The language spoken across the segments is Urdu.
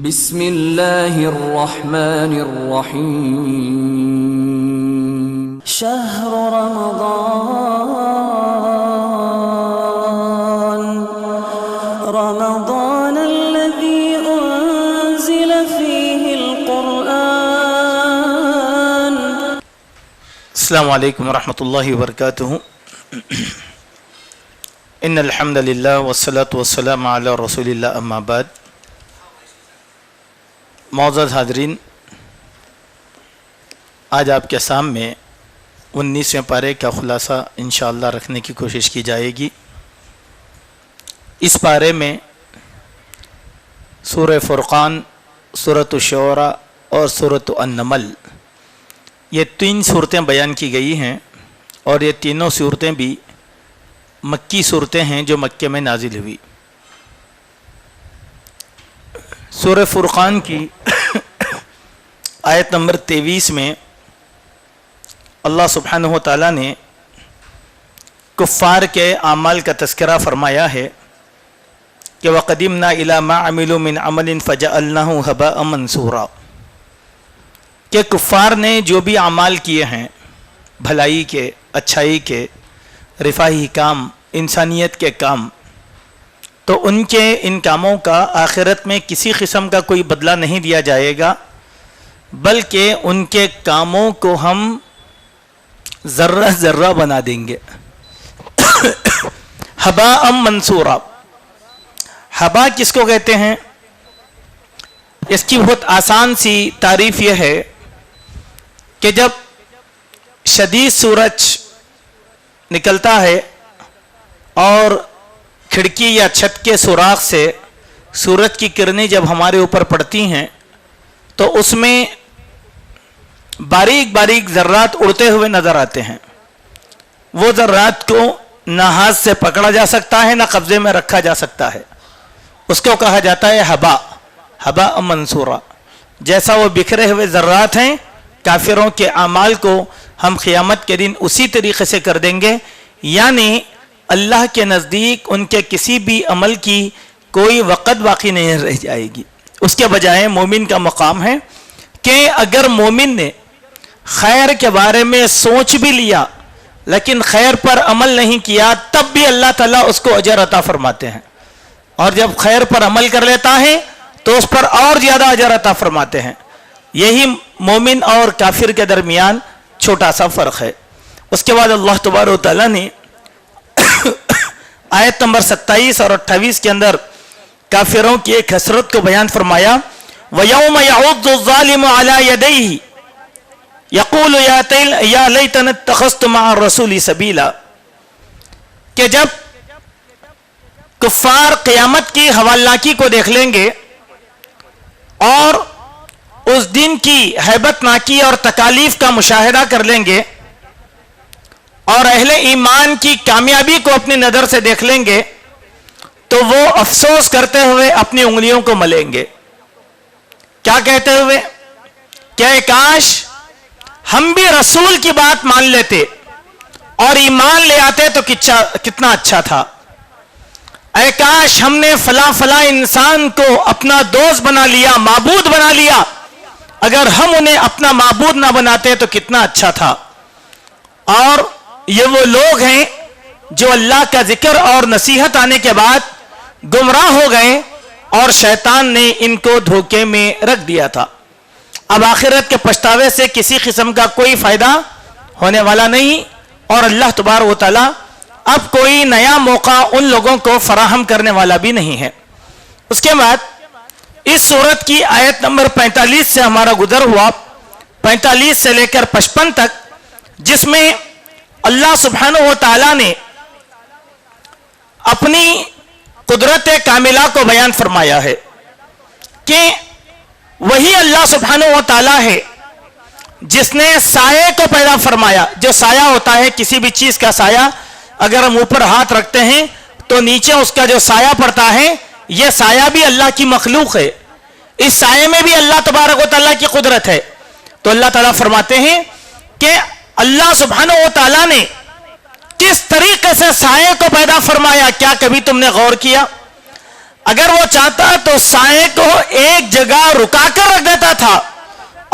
بسم اللہ الرحمن الرحیم شہر رمضان الذي انزل فيه القرآن. السلام علیکم ورحمۃ اللہ وبرکاتہ. ان الحمد للہ والصلاة والسلام علی رسول اللہ اما بعد. معزز حاضرین، آج آپ کے سامنے 19ویں پارے کا خلاصہ انشاءاللہ رکھنے کی کوشش کی جائے گی. اس پارے میں سورہ فرقان، سورۃ الشعراء اور سورۃ النمل، یہ 3 صورتیں بیان کی گئی ہیں، اور یہ تینوں صورتیں بھی مکی صورتیں ہیں جو مکے میں نازل ہوئی. سورہ فرقان کی آیت نمبر 23 میں اللہ سبحانہ و تعالیٰ نے کفار کے اعمال کا تذکرہ فرمایا ہے کہ وَقَدِمْنَا إِلَى مَا عَمِلُوا مِنْ عَمَلٍ فَجَعَلْنَاهُ هَبَاءً مَنْثُورًا، کہ کفار نے جو بھی اعمال کیے ہیں، بھلائی کے، اچھائی کے، رفاہی کام، انسانیت کے کام، تو ان کے ان کاموں کا آخرت میں کسی قسم کا کوئی بدلہ نہیں دیا جائے گا، بلکہ ان کے کاموں کو ہم ذرہ ذرہ بنا دیں گے. ہباء منصورا، ہبا کس کو کہتے ہیں؟ اس کی بہت آسان سی تعریف یہ ہے کہ جب شدید سورج نکلتا ہے اور کھڑکی یا چھت کے سوراخ سے سورج کی کرنیں جب ہمارے اوپر پڑتی ہیں تو اس میں باریک باریک ذرات اڑتے ہوئے نظر آتے ہیں. وہ ذرات کو نہ ہاتھ سے پکڑا جا سکتا ہے، نہ قبضے میں رکھا جا سکتا ہے. اس کو کہا جاتا ہے ہبا، ہبا منصورا. جیسا وہ بکھرے ہوئے ذرات ہیں، کافروں کے اعمال کو ہم قیامت کے دن اسی طریقے سے کر دیں گے، یعنی اللہ کے نزدیک ان کے کسی بھی عمل کی کوئی وقت باقی نہیں رہ جائے گی. اس کے بجائے مومن کا مقام ہے کہ اگر مومن نے خیر کے بارے میں سوچ بھی لیا لیکن خیر پر عمل نہیں کیا، تب بھی اللہ تعالیٰ اس کو اجر عطا فرماتے ہیں، اور جب خیر پر عمل کر لیتا ہے تو اس پر اور زیادہ اجر عطا فرماتے ہیں. یہی مومن اور کافر کے درمیان چھوٹا سا فرق ہے. اس کے بعد اللہ تبارک و تعالیٰ نے آیت نمبر 27 اور 28 کے اندر کافروں کی ایک حسرت کو بیان فرمایا. وَيَوْمَ يَعُضُّ الظَّالِمُ عَلَى يَدَيْهِ يَقُولُ يَا لَيْتَنِي اتَّخَذْتُ مَعَ الرَّسُولِ سَبِيلًا، کہ جب کفار قیامت کی حوالناکی کو دیکھ لیں گے اور اس دن کی ہیبت ناکی اور تکالیف کا مشاہدہ کر لیں گے اور اہل ایمان کی کامیابی کو اپنی نظر سے دیکھ لیں گے، تو وہ افسوس کرتے ہوئے اپنی انگلیوں کو ملیں گے. کیا کہتے ہوئے کہ کاش ہم بھی رسول کی بات مان لیتے اور ایمان لے آتے تو کتنا اچھا تھا. اے کاش ہم نے فلاں فلاں انسان کو اپنا دوست بنا لیا، معبود بنا لیا، اگر ہم انہیں اپنا معبود نہ بناتے تو کتنا اچھا تھا. اور یہ وہ لوگ ہیں جو اللہ کا ذکر اور نصیحت آنے کے بعد گمراہ ہو گئے اور شیطان نے ان کو دھوکے میں رکھ دیا تھا. اب آخرت کے پچھتاوے سے کسی قسم کا کوئی فائدہ ہونے والا نہیں، اور اللہ تبارک و تعالیٰ اب کوئی نیا موقع ان لوگوں کو فراہم کرنے والا بھی نہیں ہے. اس کے بعد اس سورت کی آیت نمبر 45 سے ہمارا گزر ہوا، 45 سے لے کر 55 تک، جس میں اللہ سبحانہ و تعالیٰ نے اپنی قدرت کاملہ کو بیان فرمایا ہے کہ وہی اللہ سبحانہ و تعالیٰ ہے جس نے سائے کو پیدا فرمایا. جو سایہ ہوتا ہے، کسی بھی چیز کا سایہ، اگر ہم اوپر ہاتھ رکھتے ہیں تو نیچے اس کا جو سایہ پڑتا ہے، یہ سایہ بھی اللہ کی مخلوق ہے. اس سائے میں بھی اللہ تبارک و تعالیٰ کی قدرت ہے. تو اللہ تعالیٰ فرماتے ہیں کہ اللہ سبحانہ و تعالیٰ نے کس طریقے سے سائے کو پیدا فرمایا، کیا کبھی تم نے غور کیا؟ اگر وہ چاہتا تو سائے کو ایک جگہ رکا کر رکھ دیتا تھا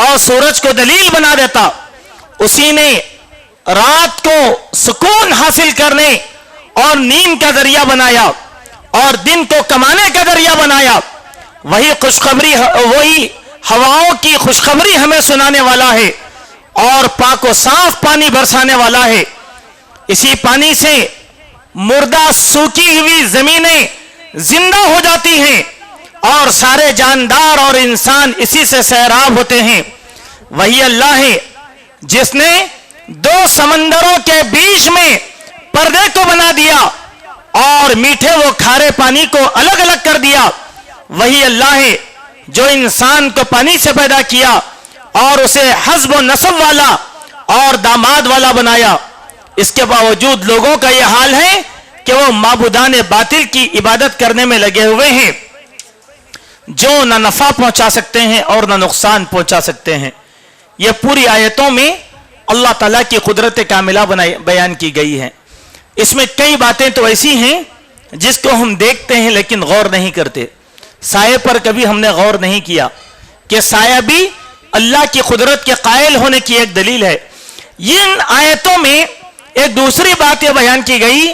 اور سورج کو دلیل بنا دیتا. اسی نے رات کو سکون حاصل کرنے اور نیند کا ذریعہ بنایا اور دن کو کمانے کا ذریعہ بنایا. وہی ہواؤں کی خوشخبری ہمیں سنانے والا ہے اور پاک و صاف پانی برسانے والا ہے. اسی پانی سے مردہ سوکھی ہوئی زمینیں زندہ ہو جاتی ہیں اور سارے جاندار اور انسان اسی سے سیراب ہوتے ہیں. وہی اللہ ہے جس نے دو سمندروں کے بیچ میں پردے کو بنا دیا اور میٹھے و کھارے پانی کو الگ الگ کر دیا. وہی اللہ ہے جو انسان کو پانی سے پیدا کیا اور اسے حسب و نسب والا اور داماد والا بنایا. اس کے باوجود لوگوں کا یہ حال ہے کہ وہ معبودان باطل کی عبادت کرنے میں لگے ہوئے ہیں جو نہ نفع پہنچا سکتے ہیں اور نہ نقصان پہنچا سکتے ہیں. یہ پوری آیتوں میں اللہ تعالیٰ کی قدرت کاملہ بیان کی گئی ہے. اس میں کئی باتیں تو ایسی ہیں جس کو ہم دیکھتے ہیں لیکن غور نہیں کرتے. سائے پر کبھی ہم نے غور نہیں کیا کہ سایہ بھی اللہ کی قدرت کے قائل ہونے کی ایک دلیل ہے. ان آیتوں میں ایک دوسری بات یہ بیان کی گئی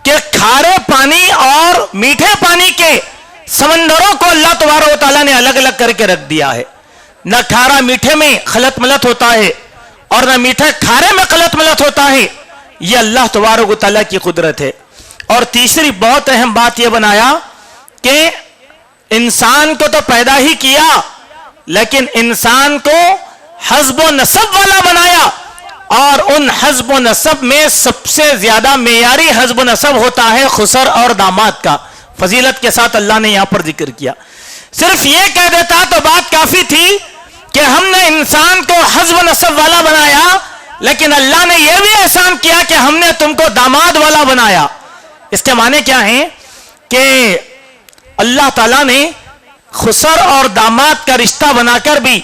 کہ کھارے پانی اور میٹھے پانی کے سمندروں کو اللہ تبارک و تعالیٰ نے الگ الگ کر کے رکھ دیا ہے. نہ کھارا میٹھے میں خلط ملط ہوتا ہے اور نہ میٹھا کھارے میں خلط ملط ہوتا ہے. یہ اللہ تبارک و تعالیٰ کی قدرت ہے. اور تیسری بہت اہم بات یہ بنایا کہ انسان کو تو پیدا ہی کیا لیکن انسان کو حسب و نسب والا بنایا اور ان حسب و نسب میں سب سے زیادہ معیاری حسب و نسب ہوتا ہے خسر اور داماد کا. فضیلت کے ساتھ اللہ نے یہاں پر ذکر کیا. صرف یہ کہہ دیتا تو بات کافی تھی کہ ہم نے انسان کو حسب و نسب والا بنایا لیکن اللہ نے یہ بھی احسان کیا کہ ہم نے تم کو داماد والا بنایا. اس کے معنی کیا ہیں کہ اللہ تعالیٰ نے خسر اور داماد کا رشتہ بنا کر بھی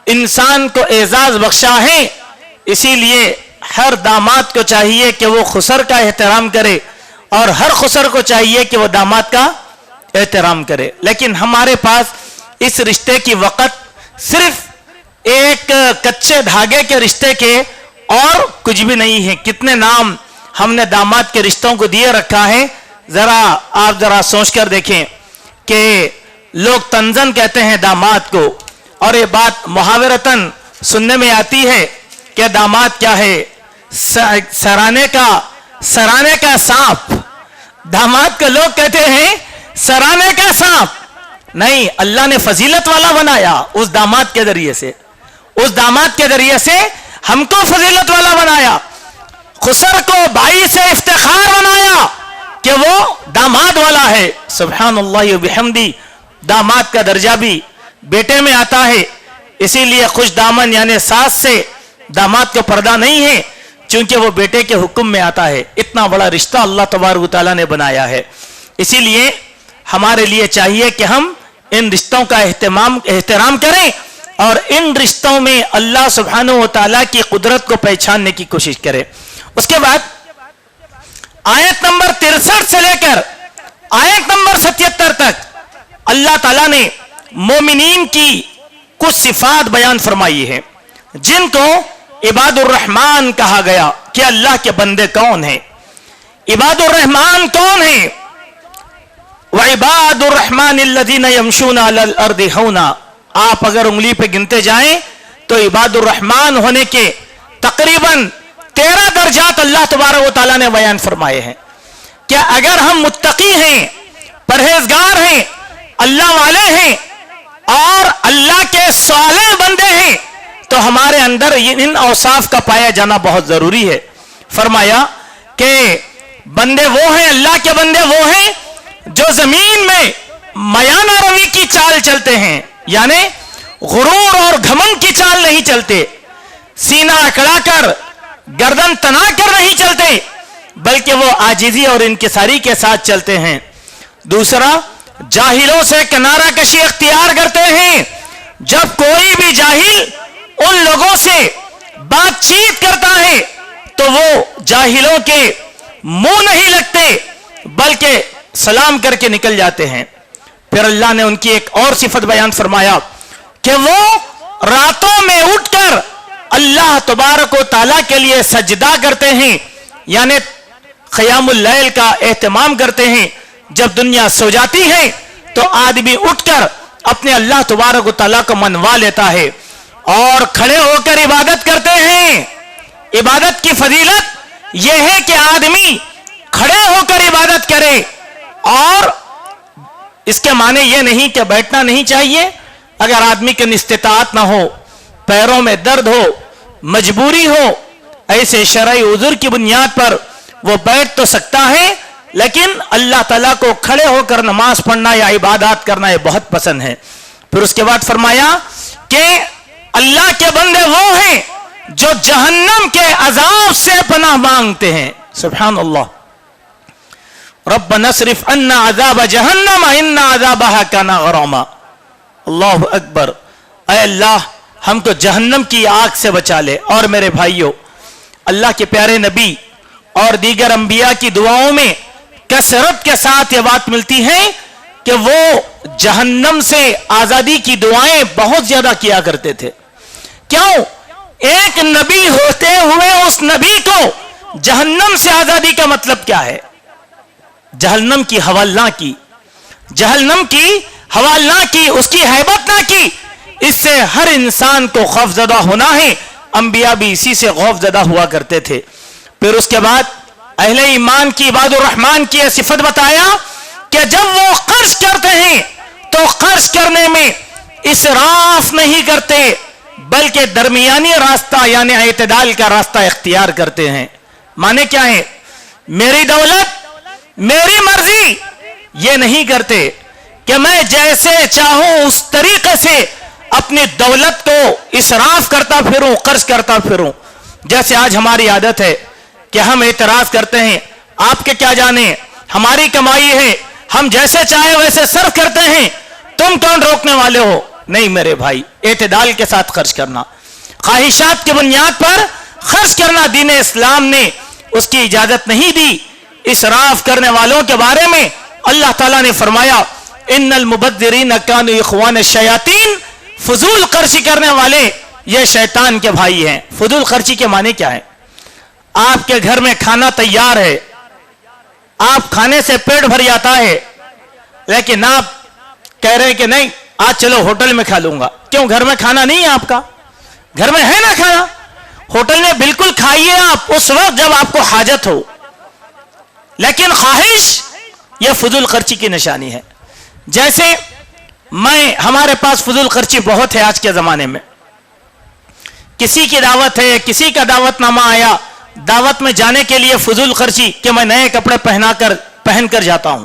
انسان کو اعزاز بخشا ہے. اسی لیے ہر داماد کو چاہیے کہ وہ خسر کا احترام کرے اور ہر خسر کو چاہیے کہ وہ داماد کا احترام کرے. لیکن ہمارے پاس اس رشتے کی وقت صرف ایک کچے دھاگے کے رشتے کے اور کچھ بھی نہیں ہے. کتنے نام ہم نے داماد کے رشتوں کو دیے رکھا ہے. آپ ذرا سوچ کر دیکھیں کہ لوگ تنزن کہتے ہیں داماد کو اور یہ بات محاورتاً سننے میں آتی ہے کہ داماد کیا ہے سرانے کا سانپ. داماد کو لوگ کہتے ہیں سرانے کا سانپ. نہیں, اللہ نے فضیلت والا بنایا اس داماد کے ذریعے سے. اس داماد کے ذریعے سے ہم کو فضیلت والا بنایا. خسر کو بھائی سے افتخار بنایا کہ وہ داماد والا ہے. سبحان اللہ و بحمدی. داماد کا درجہ بھی بیٹے میں آتا ہے. اسی لیے خوش دامن یعنی ساس سے داماد کو پردہ نہیں ہے چونکہ وہ بیٹے کے حکم میں آتا ہے. اتنا بڑا رشتہ اللہ تبارک و تعالیٰ نے بنایا ہے. اسی لیے ہمارے لیے چاہیے کہ ہم ان رشتوں کا احترام کریں اور ان رشتوں میں اللہ سبحانہ و تعالیٰ کی قدرت کو پہچاننے کی کوشش کریں. اس کے بعد آیت نمبر 63 سے لے کر آیت نمبر 77 تک اللہ تعالیٰ نے مومنین کی کچھ صفات بیان فرمائی ہے جن کو عباد الرحمن کہا گیا کہ اللہ کے بندے کون ہیں. عباد الرحمن کون ہیں؟ وَعِبَادُ الرَّحْمَنِ الَّذِينَ يَمْشُونَ عَلَى الْأَرْضِ هَوْنًا. آپ اگر انگلی پہ گنتے جائیں تو عباد الرحمن ہونے کے تقریباً 13 درجات اللہ تبارک و تعالیٰ نے بیان فرمائے ہیں. کہ اگر ہم متقی ہیں, پرہیزگار ہیں, اللہ والے ہیں اور اللہ کے صالح بندے ہیں تو ہمارے اندر ان اوصاف کا پایا جانا بہت ضروری ہے. فرمایا کہ بندے وہ ہیں, اللہ کے بندے وہ ہیں جو زمین میں میانہ روی کی چال چلتے ہیں, یعنی غرور اور گھمنڈ کی چال نہیں چلتے, سینہ اکڑا کر گردن تنا کر نہیں چلتے, بلکہ وہ عاجزی اور انکساری کے ساتھ چلتے ہیں. دوسرا, جاہلوں سے کنارہ کشی اختیار کرتے ہیں. جب کوئی بھی جاہل ان لوگوں سے بات چیت کرتا ہے تو وہ جاہلوں کے منہ نہیں لگتے بلکہ سلام کر کے نکل جاتے ہیں. پھر اللہ نے ان کی ایک اور صفت بیان فرمایا کہ وہ راتوں میں اٹھ کر اللہ تبارک و تعالیٰ کے لیے سجدہ کرتے ہیں، یعنی قیام اللیل کا اہتمام کرتے ہیں. جب دنیا سو جاتی ہے تو آدمی اٹھ کر اپنے اللہ تبارک و تعالیٰ کو منوا لیتا ہے اور کھڑے ہو کر عبادت کرتے ہیں. عبادت کی فضیلت یہ ہے کہ آدمی کھڑے ہو کر عبادت کرے، اور اس کے معنی یہ نہیں کہ بیٹھنا نہیں چاہیے. اگر آدمی کے استطاعت نہ ہو، پیروں میں درد ہو، مجبوری ہو، ایسے شرعی عذر کی بنیاد پر وہ بیٹھ تو سکتا ہے، لیکن اللہ تعالیٰ کو کھڑے ہو کر نماز پڑھنا یا عبادات کرنا یہ بہت پسند ہے. پھر اس کے بعد فرمایا کہ اللہ کے بندے وہ ہیں جو جہنم کے عذاب سے پناہ مانگتے ہیں. سبحان اللہ. ربنا اصرف عنا عذاب جہنم ان عذابها كان غراما. اللہ اکبر. اے اللہ ہم کو جہنم کی آگ سے بچا لے. اور میرے بھائیوں، اللہ کے پیارے نبی اور دیگر انبیاء کی دعاؤں میں کثرت کے ساتھ یہ بات ملتی ہے کہ وہ جہنم سے آزادی کی دعائیں بہت زیادہ کیا کرتے تھے. کیوں؟ ایک نبی ہوتے ہوئے اس نبی کو جہنم سے آزادی کا مطلب کیا ہے؟ جہنم کی حوالہ کی، جہنم کی حوالہ کی، اس کی ہیبت نہ کی. اس سے ہر انسان کو خوف زدہ ہونا ہے. انبیاء بھی اسی سے خوف زدہ ہوا کرتے تھے. پھر اس کے بعد اہل ایمان کی، عباد الرحمن کی یہ صفت بتایا کہ جب وہ خرچ کرتے ہیں تو خرچ کرنے میں اسراف نہیں کرتے، بلکہ درمیانی راستہ یعنی اعتدال کا راستہ اختیار کرتے ہیں. معنی کیا ہے؟ میری دولت، میری مرضی یہ نہیں کرتے کہ میں جیسے چاہوں اس طریقے سے اپنی دولت کو اسراف کرتا پھروں، خرچ کرتا پھروں. جیسے آج ہماری عادت ہے کہ ہم اعتراض کرتے ہیں، آپ کے کیا جانے، ہماری کمائی ہے، ہم جیسے چاہے ویسے صرف کرتے ہیں، تم کون روکنے والے ہو؟ نہیں میرے بھائی، اعتدال کے ساتھ خرچ کرنا، خواہشات کی بنیاد پر خرچ کرنا دین اسلام نے اس کی اجازت نہیں دی. اسراف کرنے والوں کے بارے میں اللہ تعالیٰ نے فرمایا ان المبذرین کانوا اخوان الشیاطین. فضول خرچی کرنے والے یہ شیطان کے بھائی ہیں. فضول خرچی کے معنی کیا ہے؟ آپ کے گھر میں کھانا تیار ہے، آپ کھانے سے پیٹ بھر جاتا ہے، لیکن آپ کہہ رہے کہ نہیں آج چلو ہوٹل میں کھا لوں گا. کیوں؟ گھر میں کھانا نہیں ہے آپ کا؟ گھر میں ہے نا کھانا. ہوٹل میں بالکل کھائیے آپ اس وقت جب آپ کو حاجت ہو، لیکن خواہش یہ فضول خرچی کی نشانی ہے. جیسے ہمارے پاس فضول خرچی بہت ہے آج کے زمانے میں. کسی کی دعوت ہے، کسی کا دعوت نامہ آیا، دعوت میں جانے کے لیے فضول خرچی کہ میں نئے کپڑے پہن کر جاتا ہوں.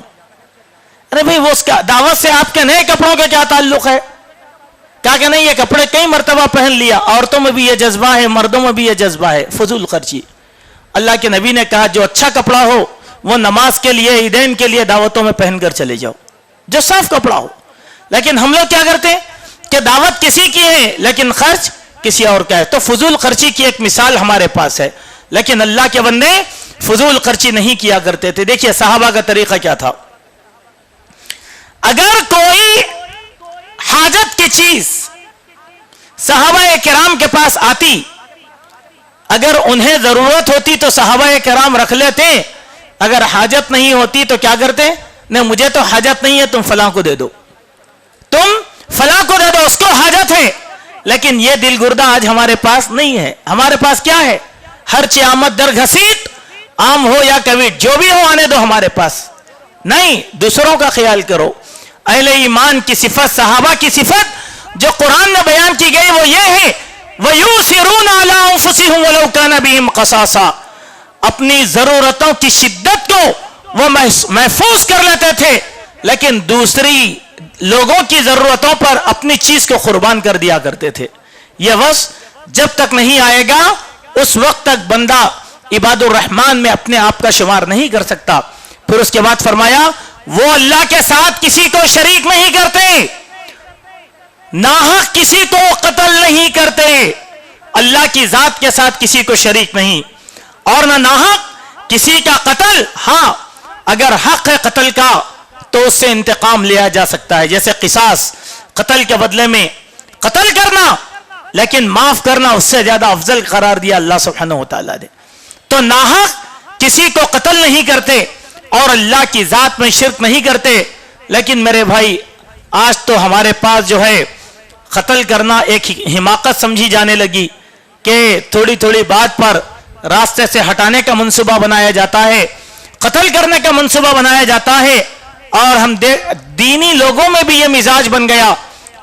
ارے بھئی وہ اس کا دعوت سے آپ کے نئے کپڑوں کا کیا تعلق ہے؟ کہا کہ نہیں یہ کپڑے کئی مرتبہ پہن لیا. عورتوں میں بھی یہ جذبہ ہے، مردوں میں بھی یہ جذبہ ہے. فضول خرچی. اللہ کے نبی نے کہا جو اچھا کپڑا ہو وہ نماز کے لیے، عیدین کے لیے دعوتوں میں پہن کر چلے جاؤ، جو صاف کپڑا ہو. لیکن ہم لوگ کیا کرتے ہیں کہ دعوت کسی کی ہے لیکن خرچ کسی اور کا ہے. تو فضول خرچی کی ایک مثال ہمارے پاس ہے. لیکن اللہ کے بندے فضول خرچی نہیں کیا کرتے تھے. دیکھیے صحابہ کا طریقہ کیا تھا. اگر کوئی حاجت کی چیز صحابہ کرام کے پاس آتی، اگر انہیں ضرورت ہوتی تو صحابہ کرام رکھ لیتے، اگر حاجت نہیں ہوتی تو کیا کرتے؟ نہیں مجھے تو حاجت نہیں ہے، تم فلاں کو دے دو، تم فلاں کو دے دو، اس کو حاجت ہے. لیکن یہ دل گردہ آج ہمارے پاس نہیں ہے. ہمارے پاس کیا ہے؟ ہر چی آمد در گھسیٹ، عام ہو یا کویٹ، جو بھی ہو آنے دو ہمارے پاس. نہیں، دوسروں کا خیال کرو. اہل ایمان کی صفت، صحابہ کی صفت جو قرآن میں بیان کی گئی وہ یہ ہے وَيُؤْثِرُونَ عَلَىٰ أَنفُسِهِمْ وَلَوْ كَانَ بِهِمْ خَصَاصَةٌ. اپنی ضرورتوں کی شدت کو وہ محفوظ کر لیتے تھے، لیکن دوسری لوگوں کی ضرورتوں پر اپنی چیز کو قربان کر دیا کرتے تھے. یہ وصف جب تک نہیں آئے گا اس وقت تک بندہ عباد الرحمن میں اپنے آپ کا شمار نہیں کر سکتا. پھر اس کے بعد فرمایا وہ اللہ کے ساتھ کسی کو شریک نہیں کرتے، ناحق کسی کو قتل نہیں کرتے، اللہ کی ذات کے ساتھ کسی کو شریک نہیں، اور نہ ناحق کسی کا قتل. ہاں اگر حق ہے قتل کا تو اس سے انتقام لیا جا سکتا ہے. جیسے قصاص, قتل کے بدلے میں قتل کرنا, لیکن معاف کرنا اس سے زیادہ افضل قرار دیا اللہ سبحانہ و تعالیٰ نے. تو ناحق کسی کو قتل نہیں کرتے اور اللہ کی ذات میں شرک نہیں کرتے. لیکن میرے بھائی, آج تو ہمارے پاس جو ہے قتل کرنا ایک حماقت سمجھی جانے لگی کہ تھوڑی تھوڑی بات پر راستے سے ہٹانے کا منصوبہ بنایا جاتا ہے, قتل کرنے کا منصوبہ بنایا جاتا ہے. اور ہم دینی لوگوں میں بھی یہ مزاج بن گیا,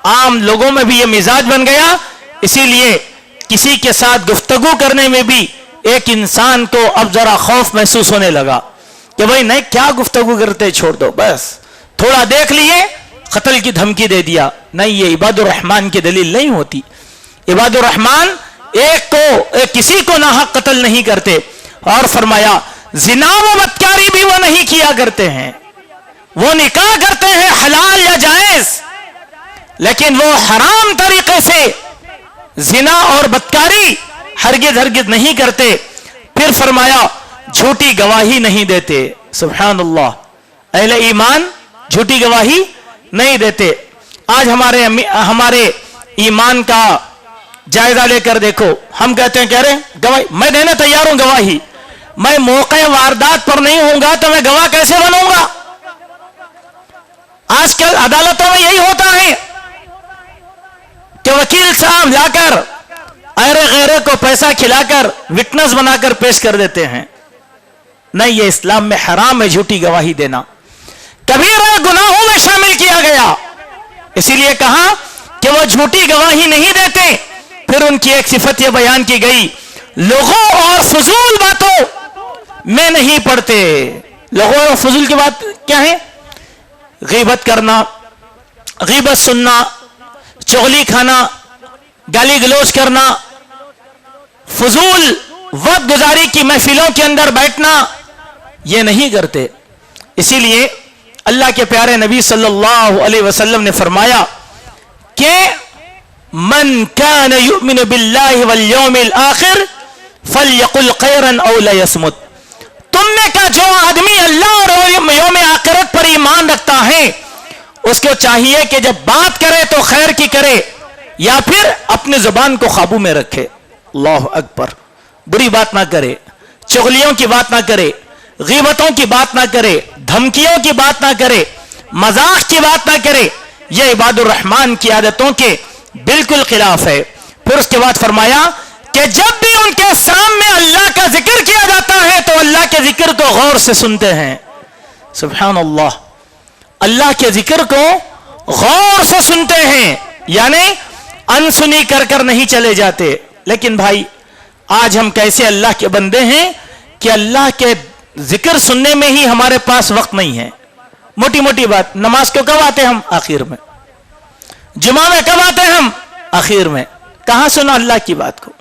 عام لوگوں میں بھی یہ مزاج بن گیا. اسی لیے کسی کے ساتھ گفتگو کرنے میں بھی ایک انسان کو اب ذرا خوف محسوس ہونے لگا کہ بھائی نہیں, کیا گفتگو کرتے, چھوڑ دو, بس تھوڑا دیکھ لیے قتل کی دھمکی دے دیا. نہیں, یہ عباد الرحمن کی دلیل نہیں ہوتی. عباد الرحمن کسی کو ناحق قتل نہیں کرتے. اور فرمایا زنا و بدکاری بھی وہ نہیں کیا کرتے ہیں, وہ نکاح کرتے ہیں حلال یا جائز, لیکن وہ حرام طریقے سے زنا اور بدکاری ہرگز نہیں کرتے. پھر فرمایا جھوٹی گواہی نہیں دیتے. سبحان اللہ, اہل ایمان جھوٹی گواہی نہیں دیتے. آج ہمارے ایمان کا جائزہ لے کر دیکھو, ہم کہتے ہیں کہہ رہے گواہی میں دینے تیار ہوں, گواہی میں موقع واردات پر نہیں ہوں گا تو میں گواہ کیسے بنوں گا. آج کل عدالتوں میں یہی ہوتا ہے کہ وکیل صاحب لا کر ایرے غیرے کو پیسہ کھلا کر وٹنس بنا کر پیش کر دیتے ہیں. نہیں, یہ اسلام میں حرام ہے جھوٹی گواہی دینا, کبیرہ گناہوں میں شامل کیا گیا. اسی لیے کہا کہ وہ جھوٹی گواہی نہیں دیتے. پھر ان کی ایک صفت یہ بیان کی گئی, لوگوں اور فضول باتوں میں نہیں پڑتے. لوگوں اور فضول کی بات کیا ہے؟ غیبت کرنا, غیبت سننا, چغلی کھانا, گالی گلوچ کرنا, فضول وقت گزاری کی محفلوں کے اندر بیٹھنا, یہ نہیں کرتے. اسی لیے اللہ کے پیارے نبی صلی اللہ علیہ وسلم نے فرمایا کہ من کان یؤمن باللہ والیوم الآخر فلیقل خیرا او لیصمت. تم نے کہا جو آدمی اللہ اور یوم آخرت پر ایمان رکھتا ہے اس کو چاہیے کہ جب بات کرے تو خیر کی کرے یا پھر اپنے زبان کو قابو میں رکھے. اللہ اکبر, بری بات نہ کرے, چغلیوں کی بات نہ کرے, غیبتوں کی بات نہ کرے, دھمکیوں کی بات نہ کرے, مذاق کی بات نہ کرے. یہ عباد الرحمن کی عادتوں کے بالکل خلاف ہے. پھر اس کے بعد فرمایا کہ جب بھی ان کے سامنے اللہ کا ذکر کیا جاتا ہے تو اللہ کے ذکر کو غور سے سنتے ہیں. سبحان اللہ, اللہ کے ذکر کو غور سے سنتے ہیں, یعنی انسنی کر نہیں چلے جاتے. لیکن بھائی آج ہم کیسے اللہ کے بندے ہیں کہ اللہ کے ذکر سننے میں ہی ہمارے پاس وقت نہیں ہے. موٹی موٹی بات, نماز کو کب آتے ہم؟ آخر میں. جمعہ میں کب آتے ہم؟ آخر میں. کہاں سنا اللہ کی بات کو؟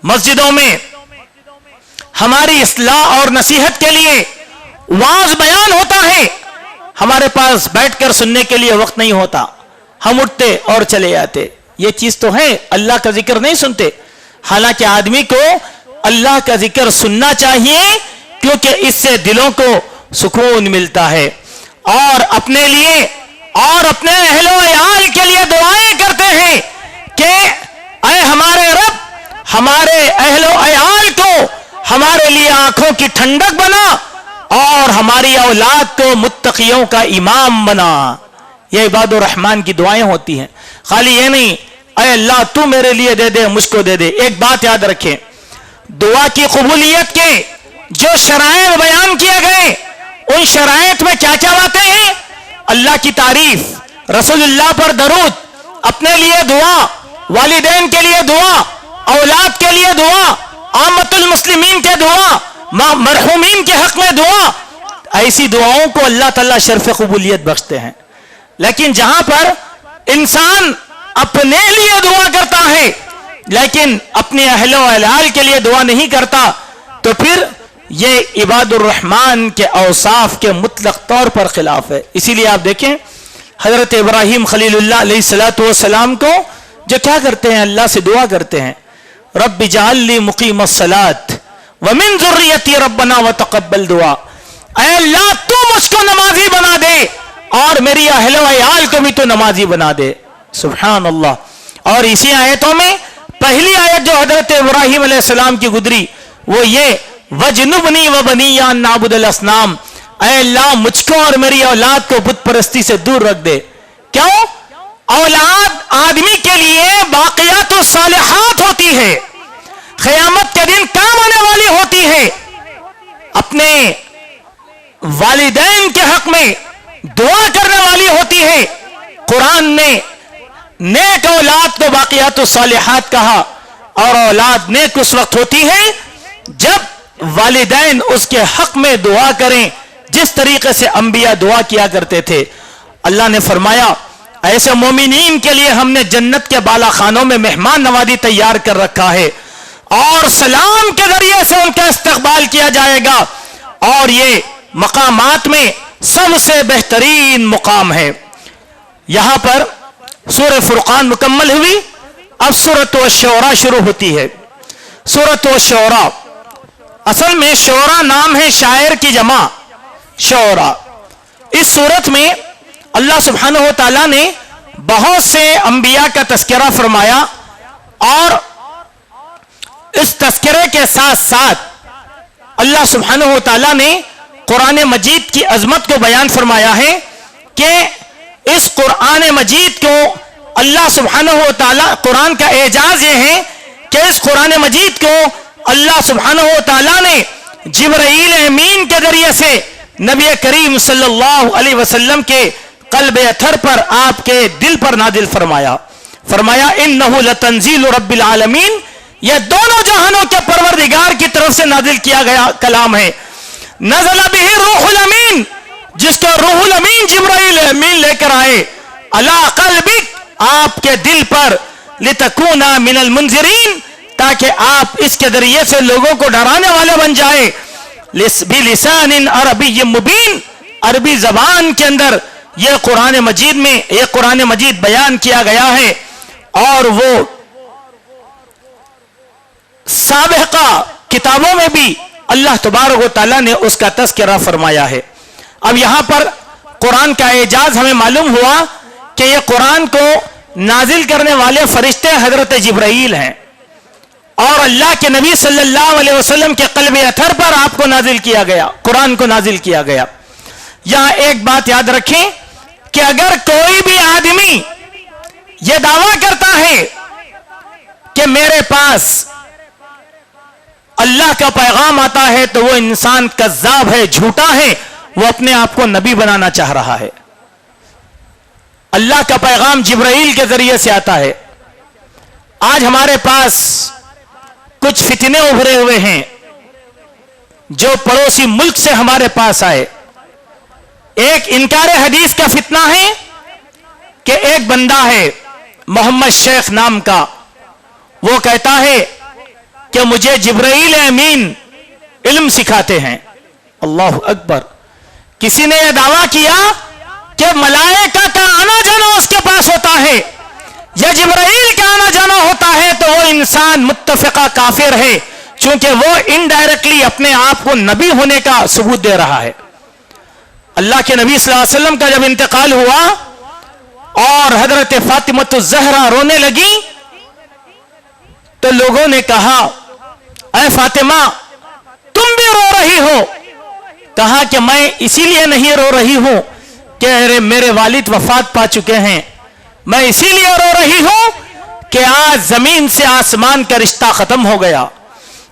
مسجدوں میں ہماری اصلاح اور نصیحت کے لیے واعظ بیان ہوتا ہے, ہمارے پاس بیٹھ کر سننے کے لیے وقت نہیں ہوتا, ہم اٹھتے اور چلے جاتے. یہ چیز تو ہے, اللہ کا ذکر نہیں سنتے. حالانکہ آدمی کو اللہ کا ذکر سننا چاہیے کیونکہ اس سے دلوں کو سکون ملتا ہے, اور اپنے لیے اور اپنے اہل و عیال کے لیے دعائیں کرتے ہیں کہ اے ہمارے رب, ہمارے اہل و عیال کو ہمارے لیے آنکھوں کی ٹھنڈک بنا اور ہماری اولاد کو متقیوں کا امام بنا. یہ عباد الرحمن کی دعائیں ہوتی ہیں. خالی یہ نہیں اے اللہ تو میرے لیے دے دے, مجھ کو دے دے. ایک بات یاد رکھیں, دعا کی قبولیت کے جو شرائط بیان کیے گئے ان شرائط میں کیا کیا باتیں ہیں؟ اللہ کی تعریف, رسول اللہ پر درود, اپنے لیے دعا, والدین کے لیے دعا, اولاد کے لیے دعا, عامت المسلمین کے دعا, مرحومین کے حق میں دعا. ایسی دعاؤں کو اللہ تعالیٰ شرف قبولیت بخشتے ہیں. لیکن جہاں پر انسان اپنے لیے دعا کرتا ہے لیکن اپنے اہل و عیال کے لیے دعا نہیں کرتا تو پھر یہ عباد الرحمن کے اوصاف کے مطلق طور پر خلاف ہے. اسی لیے آپ دیکھیں حضرت ابراہیم خلیل اللہ علیہ الصلوۃ والسلام کو جو کیا کرتے ہیں, اللہ سے دعا کرتے ہیں, رب اجعل لی مقیم الصلاۃ ومن ذریتی ربنا وتقبل دعا. اے اللہ تو مجھ کو نمازی بنا دے اور میری اہل و عیال کو بھی تو نمازی بنا دے. سبحان اللہ. اور اسی آیتوں میں پہلی آیت جو حضرت ابراہیم علیہ السلام کی گزری وہ یہ وجنبنی وبنی ان نعبد الاصنام، اے اللہ مجھ کو اور میری اولاد کو بت پرستی سے دور رکھ دے. کیوں؟ اولاد آدمی کے لیے باقیات و صالحات ہوتی ہے، قیامت کے دن کام آنے والی ہوتی ہے. اپنے والدین کے حق میں دعا کرنے والی ہوتی ہے. قرآن نے نیک اولاد کو باقیات و صالحات کہا، اور اولاد نیک اس وقت ہوتی ہے جب والدین اس کے حق میں دعا کریں جس طریقے سے انبیاء دعا کیا کرتے تھے. اللہ نے فرمایا ایسے مومنین کے لیے ہم نے جنت کے بالا خانوں میں مہمان نوازی تیار کر رکھا ہے، اور سلام کے ذریعے سے ان کا استقبال کیا جائے گا، اور یہ مقامات میں سب سے بہترین مقام ہے. یہاں پر سورہ فرقان مکمل ہوئی، اب سورۃ الشعراء شروع ہوتی ہے. سورۃ الشعراء اصل میں شعراء نام ہے شاعر کی جمع شعراء. اس سورت میں اللہ سبحانہ و تعالیٰ نے بہت سے انبیاء کا تذکرہ فرمایا، اور اس تذکرے کے ساتھ ساتھ اللہ سبحانہ و تعالیٰ نے قرآن مجید کی عظمت کو بیان فرمایا ہے کہ اس قرآن مجید کو اللہ سبحانہ و تعالیٰ، قرآن کا اعجاز یہ ہے کہ اس قرآن مجید کو اللہ سبحانہ و تعالیٰ نے جبرائیل امین کے ذریعے سے نبی کریم صلی اللہ علیہ وسلم کے قلب اطہر پر، آپ کے دل پر نازل فرمایا. فرمایا انہ لتنزیل رب العالمین، یہ دونوں جہانوں کے پروردگار کی طرف سے نازل کیا گیا کلام ہے. نزل بہ روح الامین، جس کو روح الامین جبرائیل امین لے کر آئے، علی قلبک، آپ کے دل پر، لتکون من المنذرین، تاکہ آپ اس کے ذریعے سے لوگوں کو ڈرانے والے بن جائے. بلسان عربی مبین، عربی زبان کے اندر یہ قرآن مجید میں یہ قرآن مجید بیان کیا گیا ہے، اور وہ سابقہ کتابوں میں بھی اللہ تبارک و تعالیٰ نے اس کا تذکرہ فرمایا ہے. اب یہاں پر قرآن کا اعجاز ہمیں معلوم ہوا کہ یہ قرآن کو نازل کرنے والے فرشتے حضرت جبرائیل ہیں، اور اللہ کے نبی صلی اللہ علیہ وسلم کے قلب اطہر پر آپ کو نازل کیا گیا، قرآن کو نازل کیا گیا. یہاں ایک بات یاد رکھیں کہ اگر کوئی بھی آدمی یہ دعویٰ کرتا ہے کہ میرے پاس اللہ کا پیغام آتا ہے تو وہ انسان کذاب ہے، جھوٹا ہے، وہ اپنے آپ کو نبی بنانا چاہ رہا ہے. اللہ کا پیغام جبرائیل کے ذریعے سے آتا ہے. آج ہمارے پاس کچھ فتنے ابھرے ہوئے ہیں جو پڑوسی ملک سے ہمارے پاس آئے. ایک انکار حدیث کا فتنہ ہے کہ ایک بندہ ہے محمد شیخ نام کا، وہ کہتا ہے کہ مجھے جبرائیل امین علم سکھاتے ہیں. اللہ اکبر. کسی نے یہ دعویٰ کیا کہ ملائکہ کا آنا جانا اس کے پاس ہوتا ہے یا جبرائیل کا آنا جانا ہوتا ہے، تو وہ انسان متفقہ کافر ہے، چونکہ وہ انڈائریکٹلی اپنے آپ کو نبی ہونے کا ثبوت دے رہا ہے. اللہ کے نبی صلی اللہ علیہ وسلم کا جب انتقال ہوا اور حضرت فاطمۃ الزہرا رونے لگی تو لوگوں نے کہا اے فاطمہ تم بھی رو رہی ہو. کہا کہ میں اسی لیے نہیں رو رہی ہوں کہ میرے والد وفات پا چکے ہیں، میں اسی لیے رو رہی ہوں کہ آج زمین سے آسمان کا رشتہ ختم ہو گیا.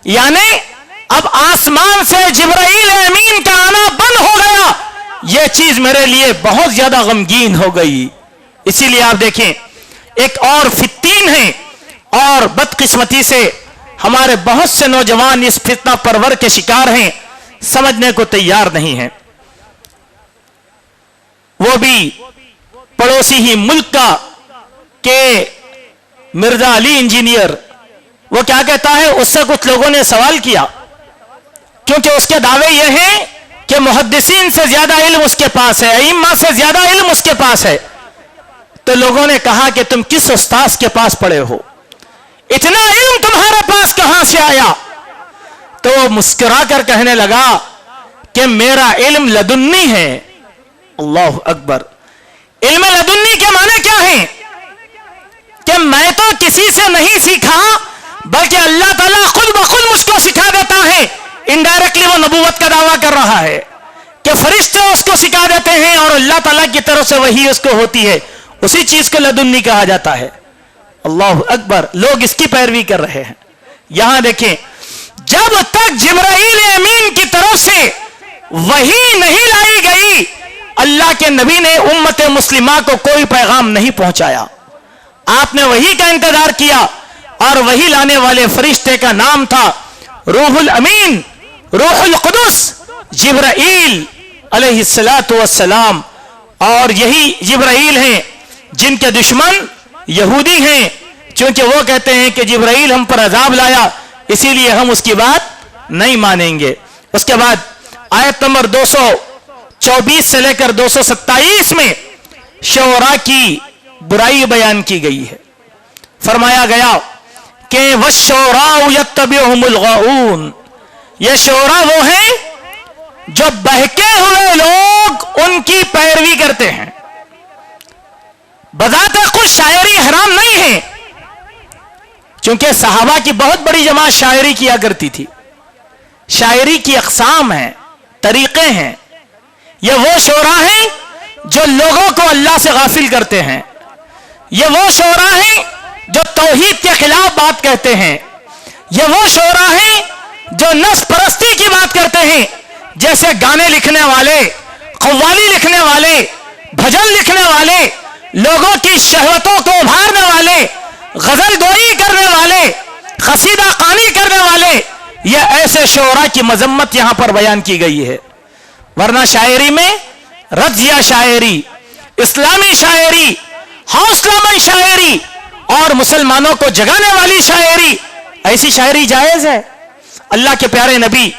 یعنی اب آسمان سے جبرائیل امین کا آنا بند ہو گیا. یہ چیز میرے لیے بہت زیادہ غمگین ہو گئی. اسی لیے آپ دیکھیں ایک اور فتین ہے، اور بدقسمتی سے ہمارے بہت سے نوجوان اس فتنہ پرور کے شکار ہیں، سمجھنے کو تیار نہیں ہیں. وہ بھی پڑوسی ہی ملک کا کہ مرزا علی انجینئر، وہ کیا کہتا ہے، اس سے کچھ لوگوں نے سوال کیا کیونکہ اس کے دعوے یہ ہیں کہ محدثین سے زیادہ علم اس کے پاس ہے، ائمہ سے زیادہ علم اس کے پاس ہے. تو لوگوں نے کہا کہ تم کس استاذ کے پاس پڑھے ہو، اتنا علم تمہارے پاس کہاں سے آیا؟ تو وہ مسکرا کر کہنے لگا کہ میرا علم لدنی ہے، اللہ اکبر. علم لدنی کے معنی کیا ہیں؟ کہ میں تو کسی سے نہیں سیکھا بلکہ اللہ تعالیٰ خود بخود مجھ کو سکھا دیتا ہے. انڈائریکٹلی وہ نبوت کا دعویٰ کر رہا ہے کہ فرشتے اس کو سکھا دیتے ہیں اور اللہ تعالیٰ کی طرف سے وحی اس کو ہوتی ہے. اسی چیز کو لدنی کہا جاتا ہے. اللہ اکبر. لوگ اس کی پیروی کر رہے ہیں. یہاں دیکھیں, جب تک جبرائیل امین کی طرف سے وحی نہیں لائی گئی اللہ کے نبی نے امت مسلمہ کو کوئی پیغام نہیں پہنچایا. آپ نے وحی کا انتظار کیا اور وحی لانے والے فرشتے کا نام تھا روح الامین, روح القدس, جبرائیل علیہ السلام. اور یہی جبرائیل ہیں جن کے دشمن یہودی ہیں, چونکہ وہ کہتے ہیں کہ جبرائیل ہم پر عذاب لایا اسی لیے ہم اس کی بات نہیں مانیں گے. اس کے بعد آیت نمبر 224 سے لے کر 227 میں شعراء کی برائی بیان کی گئی ہے. فرمایا گیا کہ وَالشُّعَرَاءُ يَتَّبِعُهُمُ الْغَاوُونَ, یہ شعراء وہ ہیں جو بہکے ہوئے لوگ ان کی پیروی کرتے ہیں. بذات خود شاعری حرام نہیں ہے, چونکہ صحابہ کی بہت بڑی جماعت شاعری کیا کرتی تھی. شاعری کی اقسام ہیں, طریقے ہیں. یہ وہ شعراء ہیں جو لوگوں کو اللہ سے غافل کرتے ہیں. یہ وہ شعراء ہیں جو توحید کے خلاف بات کہتے ہیں. یہ وہ شعراء ہیں جو نفس پرستی کی بات کرتے ہیں, جیسے گانے لکھنے والے, قوالی لکھنے والے, بھجن لکھنے والے, لوگوں کی شہوتوں کو ابھارنے والے, غزل گوئی کرنے والے, قصیدہ خوانی کرنے والے. یہ ایسے شعراء کی مذمت یہاں پر بیان کی گئی ہے. ورنہ شاعری میں رضیہ شاعری, اسلامی شاعری, حوصلہ مند شاعری اور مسلمانوں کو جگانے والی شاعری, ایسی شاعری جائز ہے. اللہ کے پیارے نبی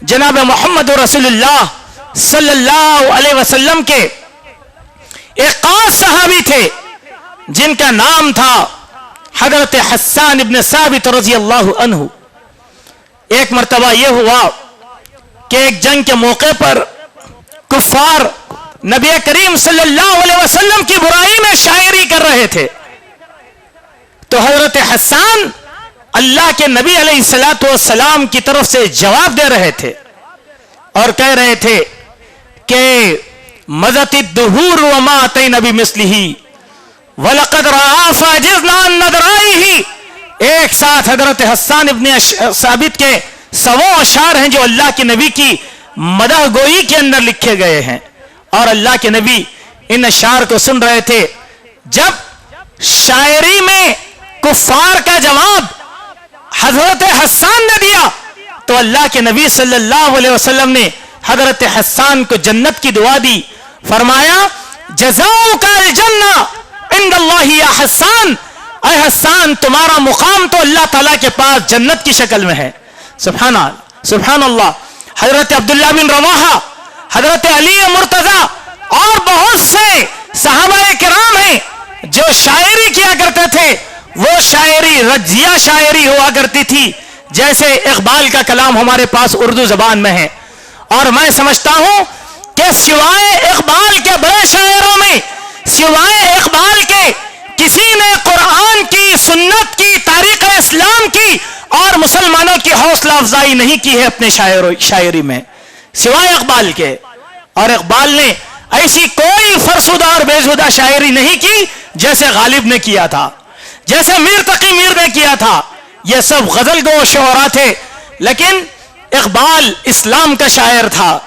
جناب محمد رسول اللہ صلی اللہ علیہ وسلم کے ایک خاص صحابی تھے جن کا نام تھا حضرت حسان ابن ثابت رضی اللہ عنہ. ایک مرتبہ یہ ہوا کہ ایک جنگ کے موقع پر کفار نبی کریم صلی اللہ علیہ وسلم کی برائی میں شاعری کر رہے تھے. تو حضرت حسان اللہ کے نبی علیہ السلام کی طرف سے جواب دے رہے تھے اور کہہ رہے تھے کہ مزت الدہور وما اتینا بمثلہ وَلَقَدْ رَآ فَاجِزْنَا النَّدْرَائِهِ. ایک ساتھ حضرت حسان ابن ثابت کے 100 اشعار ہیں جو اللہ کے نبی کی مدح گوئی کے اندر لکھے گئے ہیں, اور اللہ کے نبی ان اشعار کو سن رہے تھے. جب شاعری میں کفار کا جواب حضرت حسان نے دیا تو اللہ کے نبی صلی اللہ علیہ وسلم نے حضرت حسان کو جنت کی دعا دی. فرمایا جزاؤک الجنہ عند اللہ یا حسان, اے حسان تمہارا مقام تو اللہ تعالیٰ کے پاس جنت کی شکل میں ہے. سبحان اللہ سبحان اللہ. حضرت عبداللہ بن رواحہ, حضرت علی مرتضی اور بہت سے صحابہ کرام ہیں جو شاعری کیا کرتے تھے. وہ شاعری رجیہ شاعری ہوا کرتی تھی, جیسے اقبال کا کلام ہمارے پاس اردو زبان میں ہے. اور میں سمجھتا ہوں کہ سوائے اقبال کے بڑے شاعروں میں, سوائے اقبال کے کسی نے قرآن کی, سنت کی, تاریخ اسلام کی اور مسلمانوں کی حوصلہ افزائی نہیں کی ہے اپنے شاعری میں سوائے اقبال کے. اور اقبال نے ایسی کوئی فرسودہ اور بےزودہ شاعری نہیں کی جیسے غالب نے کیا تھا, جیسے میر تقی میر نے کیا تھا. یہ سب غزل گو شعراء تھے, لیکن اقبال اسلام کا شاعر تھا.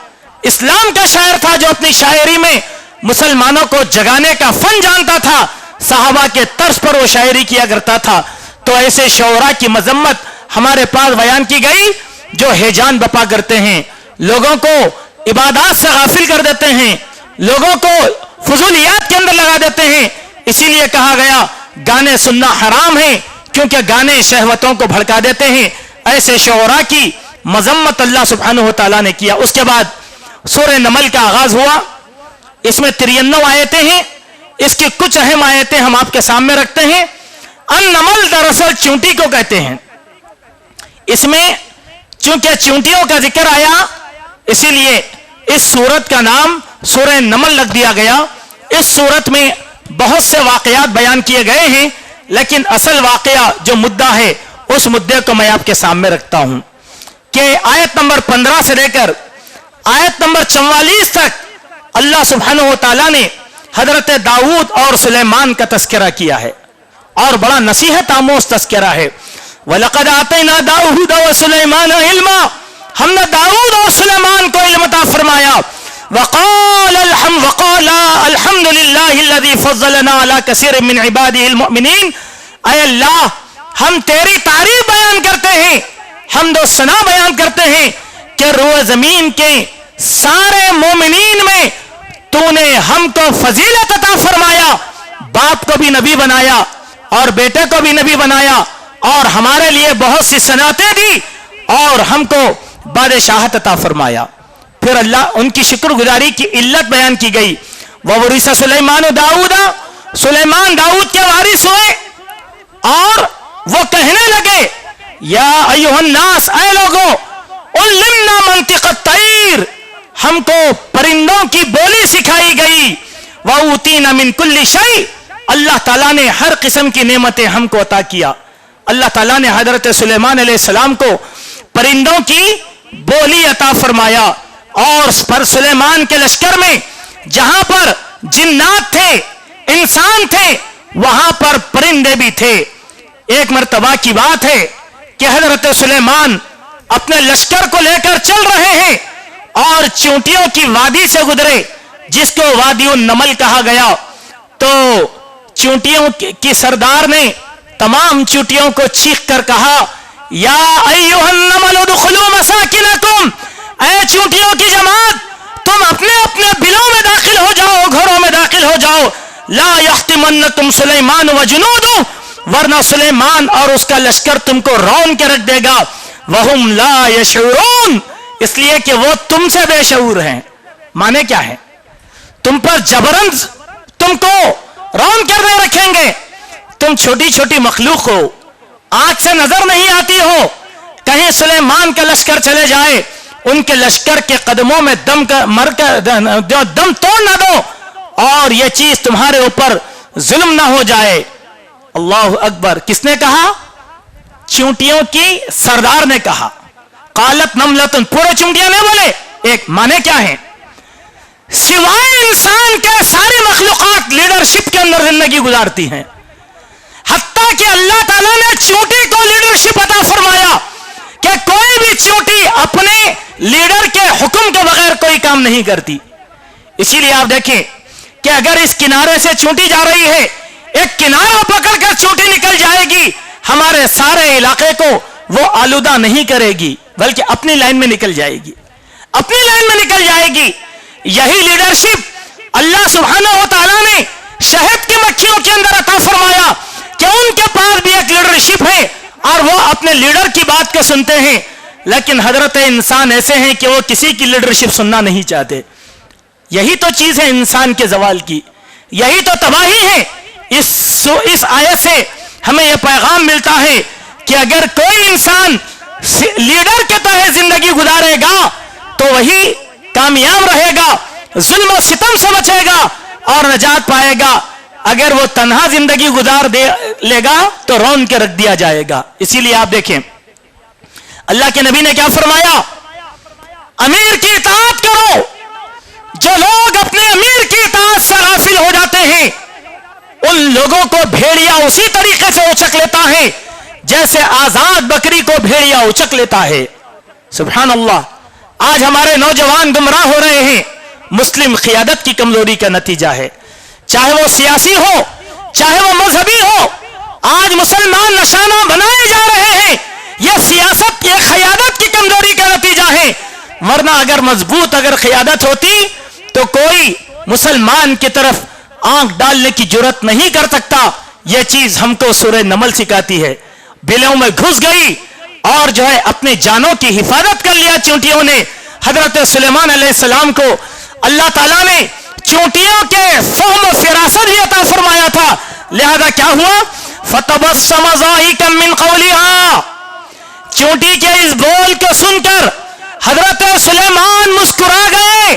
اسلام کا شاعر تھا جو اپنی شاعری میں مسلمانوں کو جگانے کا فن جانتا تھا. صحابہ کے طرز پر وہ شاعری کیا کرتا تھا. تو ایسے شعراء کی مذمت ہمارے پاس بیان کی گئی جو ہیجان بپا کرتے ہیں, لوگوں کو عبادات سے غافل کر دیتے ہیں, لوگوں کو فضولیات کے اندر لگا دیتے ہیں. اسی لیے کہا گیا گانے سننا حرام ہے, کیونکہ گانے شہوتوں کو بھڑکا دیتے ہیں. ایسے شعراء کی مذمت اللہ سبحانہ و تعالیٰ نے کیا. اس کے بعد سورہ نمل کا آغاز ہوا. اس میں 93 آیتیں ہیں. اس کی کچھ اہم آیتیں ہم آپ کے سامنے رکھتے ہیں. النمل دراصل چونٹی کو کہتے ہیں. اس میں چونکہ چونٹیوں کا ذکر آیا اسی لیے اس سورت کا نام سورہ نمل رکھ دیا گیا. اس صورت میں بہت سے واقعات بیان کیے گئے ہیں, لیکن اصل واقعہ جو مدعا ہے اس مدعے کو میں آپ کے سامنے رکھتا ہوں کہ آیت نمبر 15 سے لے کر آیت نمبر 44 تک اللہ سبحانہ و تعالیٰ نے حضرت داؤد اور سلیمان کا تذکرہ کیا ہے, اور بڑا نصیحت آموز تذکرہ ہے. وَلَقَدْ آتَيْنَا دَاوُودَ وَسُلَيْمَانَ عِلْمًا, ہم نے داؤد اور سلیمان کو علم عطا فرمایا. وقال الحمد للہ الذی فضلنا علی کثیر من عباده المؤمنین, اے اللہ ہم تیری تعریف بیان کرتے ہیں, حمد و ثنا بیان کرتے ہیں کہ روئے زمین کے سارے مومنین میں تو نے ہم کو فضیلت عطا فرمایا, باپ کو بھی نبی بنایا اور بیٹے کو بھی نبی بنایا, اور ہمارے لیے بہت سی صنعتیں دی اور ہم کو بادشاہت عطا فرمایا. پھر اللہ ان کی شکر گزاری کی علت بیان کی گئی. وَوَرِثَ سُلَيْمَانُ دَاوُودَ, سلیمان داؤد کے وارث ہوئے اور وہ کہنے لگے یا ایھا الناس, اے لوگوں, علمنا منطق الطیر, ہم کو پرندوں کی بولی سکھائی گئی. وَأُوتِينَا مِن كُلِّ شَيْءٍ, اللہ تعالیٰ نے ہر قسم کی نعمتیں ہم کو عطا کیا. اللہ تعالیٰ نے حضرت سلیمان علیہ السلام کو پرندوں کی بولی عطا فرمایا, اور پر سلیمان کے لشکر میں جہاں پر جنات تھے, انسان تھے, وہاں پر پرندے بھی تھے. ایک مرتبہ کی بات ہے کہ حضرت سلیمان اپنے لشکر کو لے کر چل رہے ہیں اور چونٹیوں کی وادی سے گزرے جس کو وادی النمل کہا گیا. تو چونٹیوں کی سردار نے تمام چونٹیوں کو چیخ کر کہا یا ایھا النمل ادخلوا مساکنکم, اے چونٹیوں کی جماعت تم اپنے اپنے بلوں میں داخل ہو جاؤ, گھروں میں داخل ہو جاؤ. لا یحطمنکم سلیمان وجنودہ, ورنہ سلیمان اور اس کا لشکر تم کو رون کے رکھ دے گا. وہم لا یشعرون, اس لیے کہ وہ تم سے بے شعور ہیں. معنی کیا ہے؟ تم پر جبرن تم کو رون کر دے رکھیں گے. تم چھوٹی چھوٹی مخلوق ہو, آنکھ سے نظر نہیں آتی ہو, کہیں سلیمان کا لشکر چلے جائے, ان کے لشکر کے قدموں میں دم توڑ نہ دو اور یہ چیز تمہارے اوپر ظلم نہ ہو جائے. اللہ اکبر. کس نے کہا؟ چونٹیوں کی سردار نے کہا. قالت نملۃ, پورے چونٹیاں نہیں بولے, ایک. معنی کیا ہے؟ سوائے انسان کے ساری مخلوقات لیڈرشپ کے اندر زندگی گزارتی ہیں, حتیٰ کہ اللہ تعالیٰ نے چونٹی کو لیڈرشپ عطا فرمایا کہ کوئی بھی چونٹی اپنے لیڈر کے حکم کے بغیر کوئی کام نہیں کرتی. اسی لیے آپ دیکھیں کہ اگر اس کنارے سے چونٹی جا رہی ہے, ایک کنارہ پکڑ کر چونٹی نکل جائے گی, ہمارے سارے علاقے کو وہ آلودہ نہیں کرے گی بلکہ اپنی لائن میں نکل جائے گی, اپنی لائن میں نکل جائے گی. یہی لیڈرشپ اللہ سبحانہ و تعالیٰ نے شہد کی مکھیوں کے اندر عطا فرمایا کہ ان کے پاس بھی ایک لیڈرشپ ہے اور وہ اپنے لیڈر کی بات کو سنتے ہیں. لیکن حضرت انسان ایسے ہیں کہ وہ کسی کی لیڈرشپ سننا نہیں چاہتے. یہی تو چیز ہے انسان کے زوال کی, یہی تو تباہی ہے. اس آیت سے ہمیں یہ پیغام ملتا ہے کہ اگر کوئی انسان لیڈر کے تحت زندگی گزارے گا تو وہی کامیاب رہے گا, ظلم و ستم سے بچے گا اور نجات پائے گا. اگر وہ تنہا زندگی گزار لے گا تو رون کے رکھ دیا جائے گا. اسی لیے آپ دیکھیں اللہ کے نبی نے کیا فرمایا؟ امیر کی اطاعت کرو. جو لوگ اپنے امیر کی اطاعت سے غافل ہو جاتے ہیں ان لوگوں کو بھیڑیا اسی طریقے سے اچک لیتا ہے جیسے آزاد بکری کو بھیڑیا اچک لیتا ہے. سبحان اللہ. آج ہمارے نوجوان گمراہ ہو رہے ہیں, مسلم قیادت کی کمزوری کا نتیجہ ہے. چاہے وہ سیاسی ہو, چاہے وہ مذہبی ہو, آج مسلمان نشانہ بنائے جا رہے ہیں. یہ سیاست, یہ قیادت کی کمزوری کا نتیجہ ہے. ورنہ اگر مضبوط اگر قیادت ہوتی تو کوئی مسلمان کی طرف آنکھ ڈالنے کی جرت نہیں کر سکتا. یہ چیز ہم کو سورہ نمل سکھاتی ہے. بلوں میں گھس گئی اور جو ہے اپنے جانوں کی حفاظت کر لیا چونٹیوں نے. حضرت سلیمان علیہ السلام کو اللہ تعالیٰ نے چونٹیوں کے فہم و فراست بھی عطا فرمایا تھا. لہذا کیا ہوا؟ فَتَبَسَّمَ ضَاحِكًا مِّن قَوْلِهَا, چونٹی کے اس بول کو سن کر حضرت سلیمان مسکرا گئے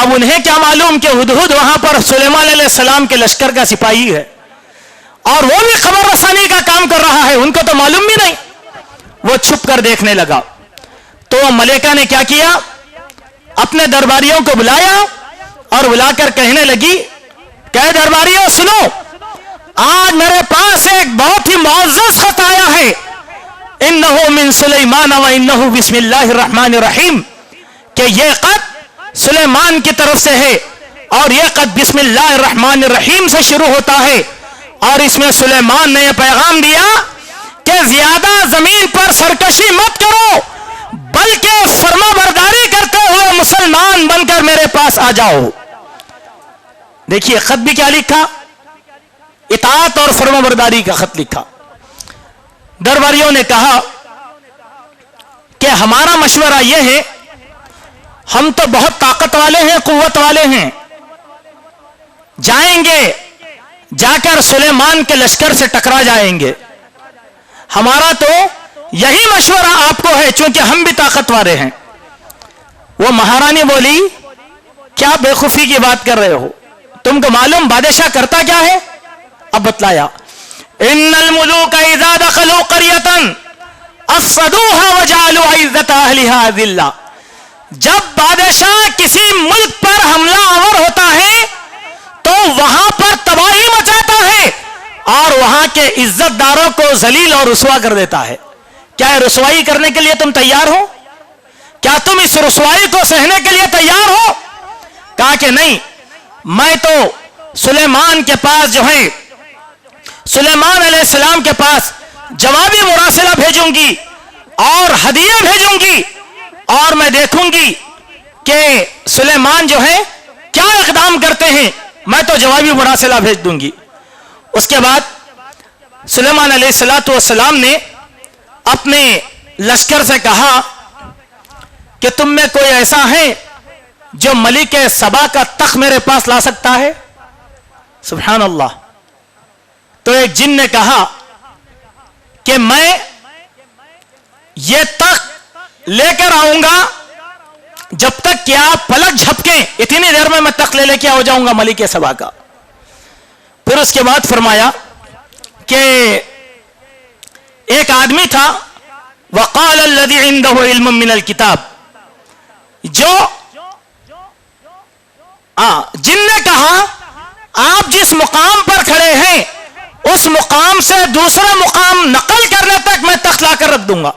اب انہیں کیا معلوم کہ ہدہد وہاں پر سلیمان علیہ السلام کے لشکر کا سپاہی ہے اور وہ بھی خبر رسانی کا کام کر رہا ہے، ان کو تو معلوم بھی نہیں. وہ چھپ کر دیکھنے لگا تو ملکہ نے کیا کیا، اپنے درباریوں کو بلایا اور بلا کر کہنے لگی کہ درباریوں سنو، آج میرے پاس ایک بہت ہی معزز خط آیا ہے، انہو من سلیمان و انہو بسم اللہ الرحمن الرحیم، کہ یہ خط سلیمان کی طرف سے ہے اور یہ خط بسم اللہ الرحمن الرحیم سے شروع ہوتا ہے، اور اس میں سلیمان نے یہ پیغام دیا کہ زیادہ زمین پر سرکشی مت کرو بلکہ فرما برداری کرتے ہوئے مسلمان بن کر میرے پاس آ جاؤ. دیکھیے خط بھی کیا لکھا، اطاعت اور فرما برداری کا خط لکھا. درباریوں نے کہا کہ ہمارا مشورہ یہ ہے، ہم تو بہت طاقت والے ہیں، قوت والے ہیں، جائیں گے جا کر سلیمان کے لشکر سے ٹکرا جائیں گے. ہمارا تو یہی مشورہ آپ کو ہے چونکہ ہم بھی طاقت والے ہیں. وہ مہارانی بولی کیا بے خوفی کی بات کر رہے ہو، تم کو معلوم بادشاہ کرتا کیا ہے؟ اب بتلایا، ان الملوک اذا دخلوا قریة افسدوها وجعلوا عزت اہلها ذلہ. جب بادشاہ کسی ملک پر حملہ آور ہوتا ہے تو وہاں پر تباہی مچاتا ہے اور وہاں کے عزت داروں کو ذلیل اور رسوا کر دیتا ہے. کیا رسوائی کرنے کے لیے تم تیار ہو؟ کیا تم اس رسوائی کو سہنے کے لیے تیار ہو؟ کہا کہ نہیں، میں تو سلیمان کے پاس جو ہے، سلیمان علیہ السلام کے پاس جوابی مراسلہ بھیجوں گی اور ہدیہ بھیجوں گی اور میں دیکھوں گی کہ سلیمان جو ہے کیا اقدام کرتے ہیں، میں تو جوابی مراسلہ بھیج دوں گی. اس کے بعد سلیمان علیہ السلام نے اپنے لشکر سے کہا کہ تم میں کوئی ایسا ہے جو ملک سبا کا تخت میرے پاس لا سکتا ہے؟ سبحان اللہ. تو ایک جن نے کہا کہ میں یہ تخت لے کر آؤں گا جب تک کہ آپ پلک جھپکیں، اتنی دیر میں تخت لے کے آ جاؤں گا ملک سبا کا. پھر اس کے بعد فرمایا کہ ایک آدمی تھا، وقال الذي عنده علم من الكتاب، جو جن نے کہا آپ جس مقام پر کھڑے ہیں اس مقام سے دوسرا مقام نقل کرنے تک میں تخت لا کر رکھ دوں گا.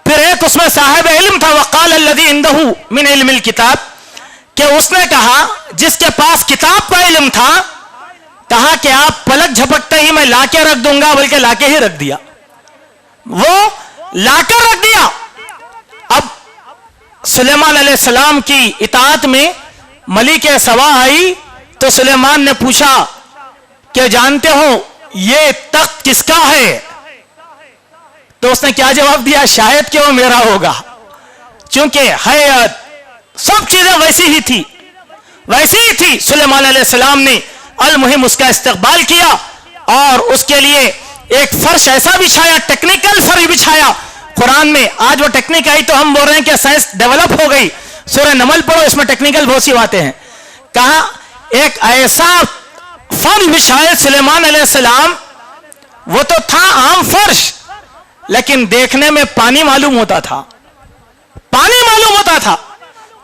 پھر ایک اس میں صاحب علم تھا، وقال الذي عنده من علم الكتاب، کہ اس نے کہا جس کے پاس کتاب کا علم تھا، کہا کہ آپ پلک جھپکتے ہی میں لا کے رکھ دوں گا، بلکہ لا کے ہی رکھ دیا. وہ لا کر رکھ دیا. اب سلیمان علیہ السلام کی اطاعت میں ملک سبا آئی تو سلیمان نے پوچھا کہ جانتے ہو یہ تخت کس کا ہے؟ تو اس نے کیا جواب دیا؟ شاید کہ وہ میرا ہوگا، چونکہ حیات سب چیزیں ویسی ہی تھی. سلیمان علیہ السلام نے المہم اس کا استقبال کیا اور اس کے لیے ایک فرش ایسا بچھایا، ٹیکنیکل فرش بچھایا. قرآن میں آج وہ ٹیکنیک آئی تو ہم بول رہے ہیں کہ سائنس ڈیولپ ہو گئی. سورہ نمل پڑھو، اس میں ٹیکنیکل بہت سی باتیں ہیں. کہا ایک ایسا فرش بچھائے سلیمان علیہ السلام، وہ تو تھا عام فرش لیکن دیکھنے میں پانی معلوم ہوتا تھا.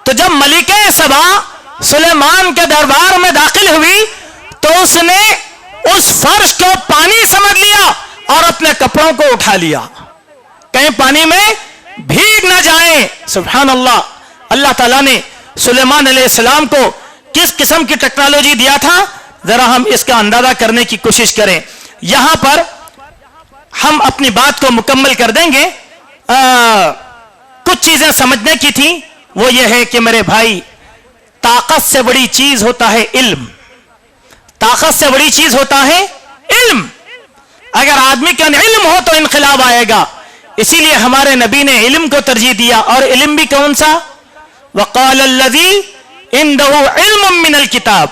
تو جب ملکہ سبا سلیمان کے دربار میں داخل ہوئی تو اس نے اس فرش کو پانی سمجھ لیا اور اپنے کپڑوں کو اٹھا لیا، کہیں پانی میں بھیگ نہ جائیں. سبحان اللہ. اللہ تعالیٰ نے سلیمان علیہ السلام کو کس قسم کی ٹیکنالوجی دیا تھا، ذرا ہم اس کا اندازہ کرنے کی کوشش کریں. یہاں پر ہم اپنی بات کو مکمل کر دیں گے. کچھ چیزیں سمجھنے کی تھیں، وہ یہ ہے کہ میرے بھائی، طاقت سے بڑی چیز ہوتا ہے علم. طاقت سے بڑی چیز ہوتا ہے علم. اگر آدمی کا علم ہو تو انقلاب آئے گا. اسی لیے ہمارے نبی نے علم کو ترجیح دیا. اور علم بھی کون سا؟ وقال الذی عنده علم من الکتاب،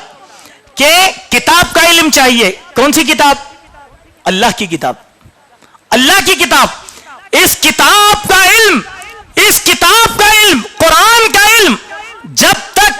کہ کتاب کا علم چاہیے. کون سی کتاب؟ اللہ کی کتاب. اللہ کی کتاب. اس کتاب کا علم قرآن کا علم جب تک